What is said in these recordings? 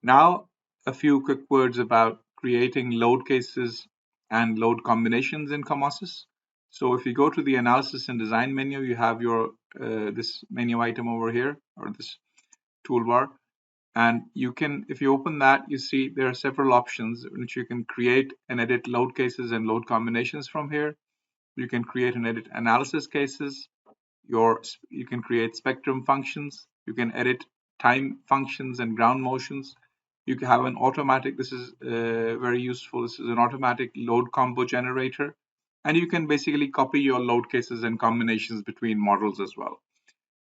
Now, a few quick words about creating load cases and load combinations in Comosys. So if you go to the analysis and design menu, you have your this menu item over here, or this toolbar, and you can, if you open that, you see there are several options in which you can create and edit load cases and load combinations from here. You can create and edit analysis cases. You can create spectrum functions. You can edit time functions and ground motions. You can have an automatic, this is very useful, this is an automatic load combo generator. And you can basically copy your load cases and combinations between models as well.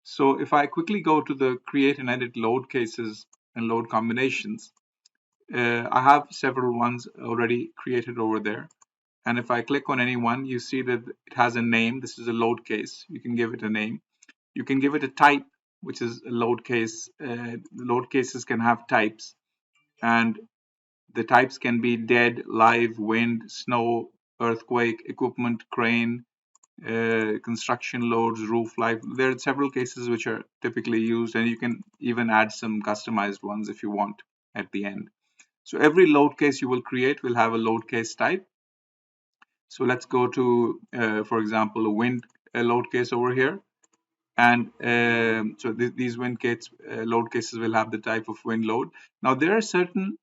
So if I quickly go to the create and edit load cases and load combinations, I have several ones already created over there. And if I click on any one, you see that it has a name. This is a load case. You can give it a name. You can give it a type, which is a load case. Load cases can have types, and the types can be dead, live, wind, snow, earthquake, equipment, crane, construction loads, roof life. There are several cases which are typically used, and you can even add some customized ones if you want at the end. So every load case you will create will have a load case type. So let's go to, for example, a wind load case over here. And so these wind case load cases will have the type of wind load. Now there are certain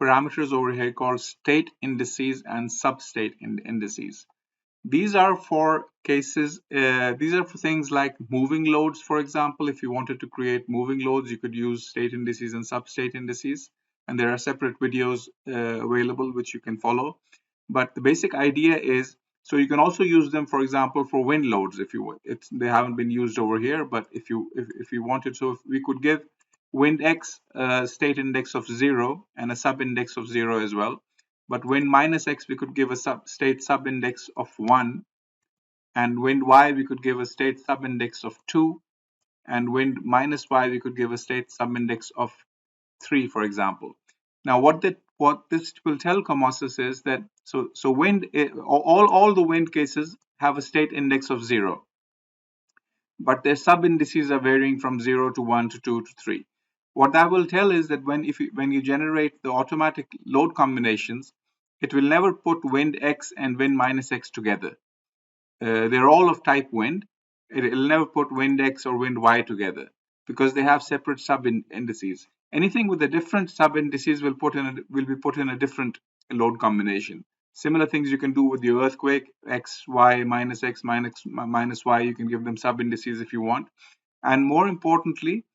parameters over here called state indices and substate indices. These are for cases, these are for things like moving loads. For example, if you wanted to create moving loads, you could use state indices and substate indices. And there are separate videos available which you can follow. But the basic idea is, so you can also use them, for example, for wind loads if you would. They haven't been used over here, but if you wanted, so if we could give wind x a state index of 0 and a sub index of 0 as well. But wind minus x, we could give a state subindex of 1, and wind y, we could give a state subindex of 2, and wind minus y, we could give a state subindex of 3, for example. Now, what this will tell Comosys is that so wind, all the wind cases have a state index of 0, but their subindices are varying from 0 to 1 to 2 to 3. What that will tell is that when you generate the automatic load combinations, it will never put wind x and wind minus x together. They're all of type wind. It'll never put wind x or wind y together because they have separate sub indices. Anything with a different sub indices will be put in a different load combination. Similar things you can do with the earthquake, x, y, minus x, minus y. You can give them sub indices if you want. And more importantly,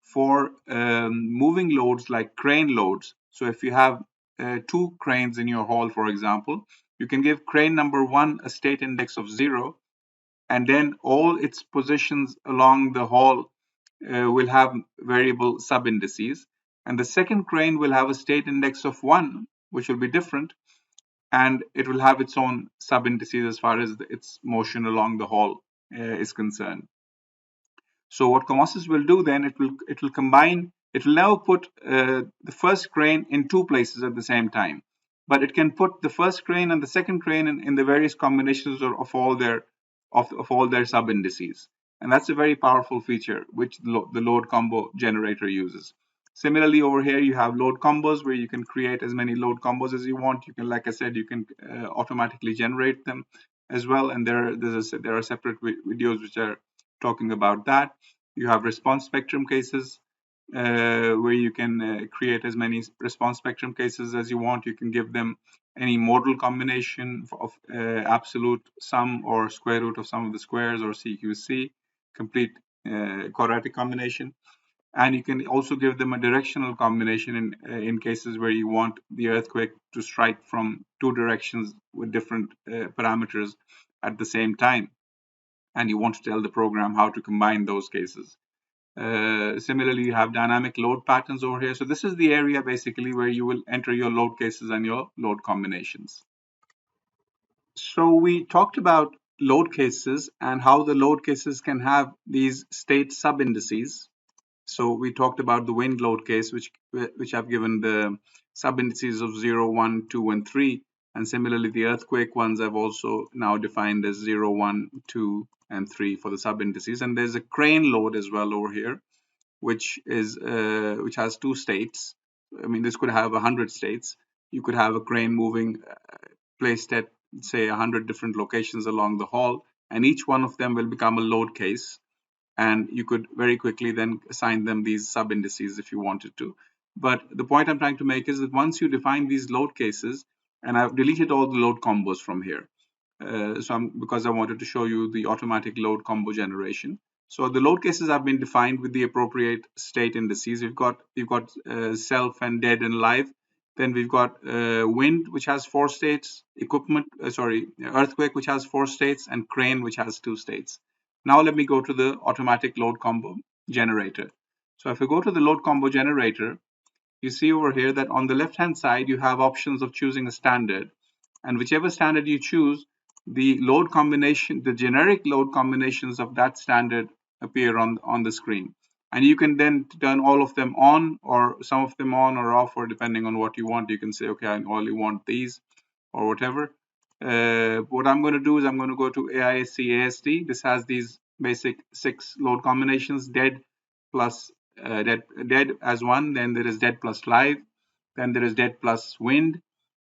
for moving loads like crane loads. So if you have 2 cranes in your hall, for example, you can give crane number 1 a state index of 0, and then all its positions along the hall will have variable sub indices. And the second crane will have a state index of 1, which will be different, and it will have its own sub indices as far as its motion along the hall is concerned. So what Comosys will do then, it will combine, it will now put the first crane in 2 places at the same time, but it can put the first crane and the second crane in the various combinations of all their sub indices. And that's a very powerful feature which the load combo generator uses. Similarly, over here you have load combos where you can create as many load combos as you want. You can, like I said, you can automatically generate them as well. And there are separate videos which are talking about that. You have response spectrum cases where you can create as many response spectrum cases as you want. You can give them any modal combination of absolute sum or square root of sum of the squares, or CQC, complete quadratic combination. And you can also give them a directional combination in cases where you want the earthquake to strike from 2 directions with different parameters at the same time, and you want to tell the program how to combine those cases. Similarly, you have dynamic load patterns over here. So this is the area basically where you will enter your load cases and your load combinations. So we talked about load cases and how the load cases can have these state sub-indices. So we talked about the wind load case, which I've given the sub-indices of 0, 1, 2, and 3. And similarly, the earthquake ones I've also now defined as 0, 1, 2, and 3 for the sub-indices. And there's a crane load as well over here. which has two states. I mean, this could have 100 states. You could have a crane moving placed at, say, 100 different locations along the hall, and each one of them will become a load case, and you could very quickly then assign them these sub indices if you wanted to. But the point I'm trying to make is that once you define these load cases, and I've deleted all the load combos from here, because I wanted to show you the automatic load combo generation. So the load cases have been defined with the appropriate state indices. We've got self and dead and live. Then we've got wind, which has 4 states, earthquake, which has 4 states, and crane, which has 2 states. Now let me go to the automatic load combo generator. So if I go to the load combo generator, you see over here that on the left hand side you have options of choosing a standard, and whichever standard you choose, the generic load combinations of that standard appear on the screen, and you can then turn all of them on, or some of them on or off, or depending on what you want. You can say, okay, I only want these, or whatever. What I'm going to do is I'm going to go to AISC AST. This has these basic 6 load combinations: dead plus dead as one, then there is dead plus live, then there is dead plus wind,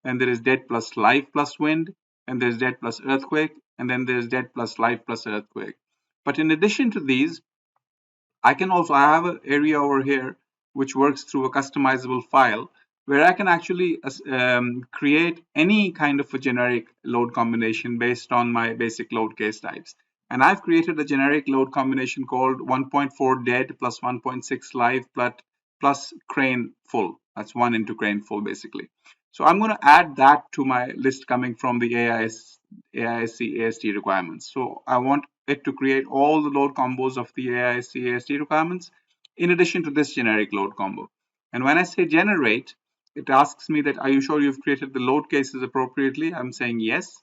then there is dead plus live plus wind, and there's dead plus earthquake, and then there's dead plus live plus earthquake. But in addition to these, I have an area over here which works through a customizable file where I can actually create any kind of a generic load combination based on my basic load case types. And I've created a generic load combination called 1.4 dead plus 1.6 live plus crane full. That's 1 into crane full, basically. So I'm going to add that to my list coming from the AISC AST requirements. So I want it to create all the load combos of the AISC AST requirements in addition to this generic load combo. And when I say generate, it asks me that, are you sure you've created the load cases appropriately? I'm saying yes.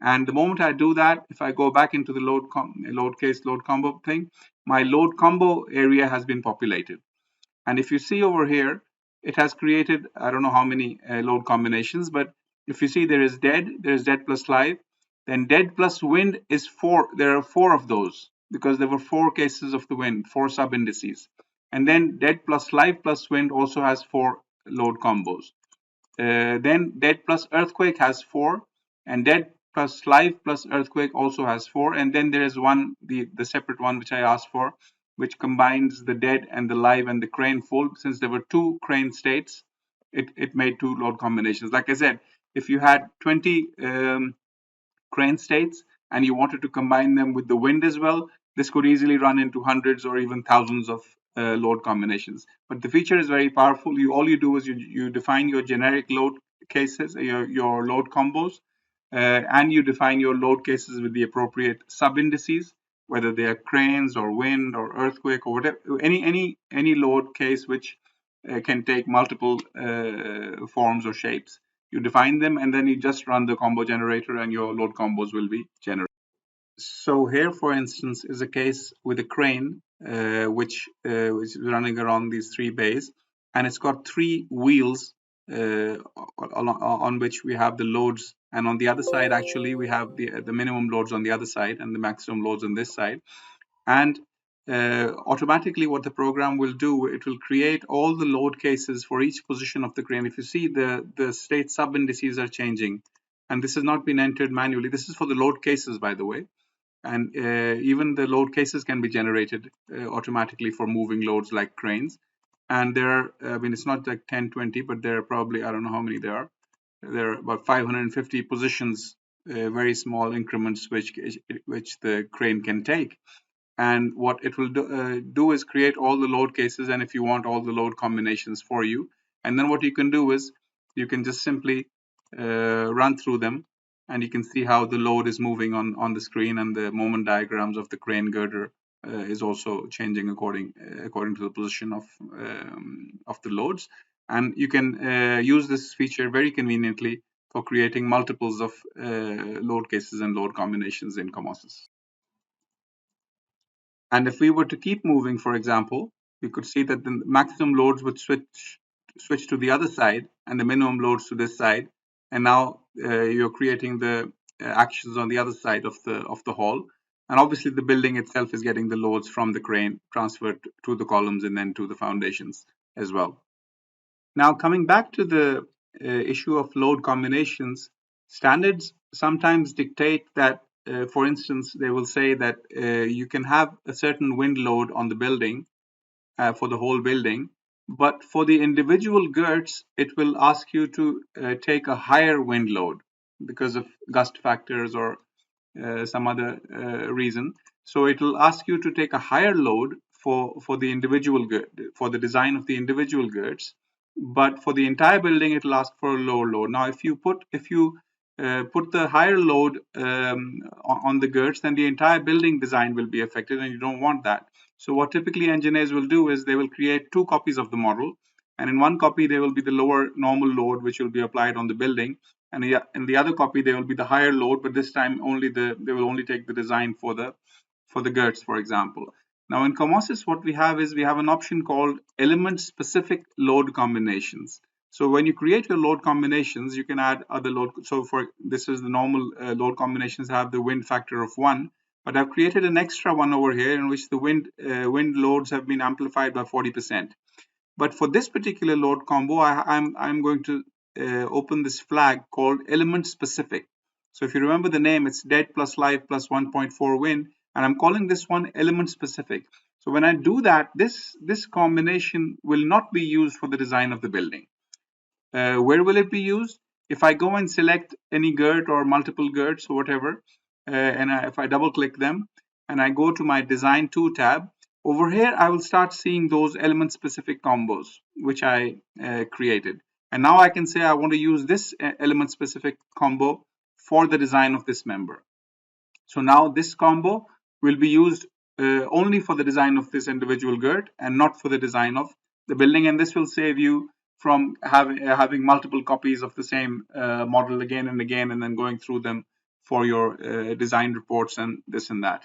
And the moment I do that, if I go back into the load combo thing, my load combo area has been populated. And if you see over here, it has created, I don't know how many load combinations, but if you see there is dead plus live, then dead plus wind is 4. There are 4 of those because there were 4 cases of the wind, 4 sub indices. And then dead plus live plus wind also has 4 load combos. Then dead plus earthquake has 4, and dead plus live plus earthquake also has 4. And then there is one, the separate one which I asked for, which combines the dead and the live and the crane full. Since there were 2 crane states, it made 2 load combinations. Like I said, if you had 20 crane states and you wanted to combine them with the wind as well, this could easily run into hundreds or even thousands of load combinations. But the feature is very powerful. All you do is you define your generic load cases, your load combos, and you define your load cases with the appropriate sub indices, whether they are cranes or wind or earthquake or whatever, any load case which can take multiple forms or shapes. You define them, and then you just run the combo generator, and your load combos will be generated. So here, for instance, is a case with a crane which is running around these 3 bays, and it's got 3 wheels on which we have the loads, and on the other side actually we have the minimum loads on the other side and the maximum loads on this side. And automatically what the program will do, it will create all the load cases for each position of the crane. If you see, the state sub indices are changing, and this has not been entered manually. This is for the load cases, by the way. And even the load cases can be generated automatically for moving loads like cranes. And there are, I mean, it's not like 10, 20, but there are probably, I don't know how many there are. There are about 550 positions, very small increments which the crane can take. And what it will do is create all the load cases, and if you want, all the load combinations for you. And then what you can do is you can just simply run through them, and you can see how the load is moving on the screen, and the moment diagrams of the crane girder is also changing according to the position of the loads. And you can use this feature very conveniently for creating multiples of load cases and load combinations in Comosys. And if we were to keep moving, for example, we could see that the maximum loads would switch to the other side, and the minimum loads to this side. And now you're creating the actions on the other side of the hall. And obviously the building itself is getting the loads from the crane transferred to the columns and then to the foundations as well. Now, coming back to the issue of load combinations, standards sometimes dictate that, for instance, they will say that you can have a certain wind load on the building for the whole building, but for the individual girts, it will ask you to take a higher wind load because of gust factors or some other reason. So it will ask you to take a higher load for the individual for the design of the individual girts, but for the entire building it will ask for a lower load. Now, if you put the higher load on the girts, then the entire building design will be affected, and you don't want that. So what typically engineers will do is they will create two copies of the model, and in one copy there will be the lower normal load which will be applied on the building, and in the other copy there will be the higher load, but this time they will only take the design for the girts, for example. Now in Comosys, what we have is we have an option called element specific load combinations. So when you create your load combinations, you can add other load. So for this is the normal load combinations have the wind factor of 1, but I've created an extra one over here in which the wind loads have been amplified by 40%. But for this particular load combo, I'm going to open this flag called element specific. So if you remember the name, it's dead plus live plus 1.4 wind, and I'm calling this one element specific. So when I do that, this combination will not be used for the design of the building. Where will it be used? If I go and select any girt or multiple girts or whatever, and if I double click them and I go to my design 2 tab, over here I will start seeing those element specific combos which I created. And now I can say I want to use this element specific combo for the design of this member. So now this combo will be used only for the design of this individual girt and not for the design of the building. And this will save you from having multiple copies of the same model again and again, and then going through them for your design reports and this and that.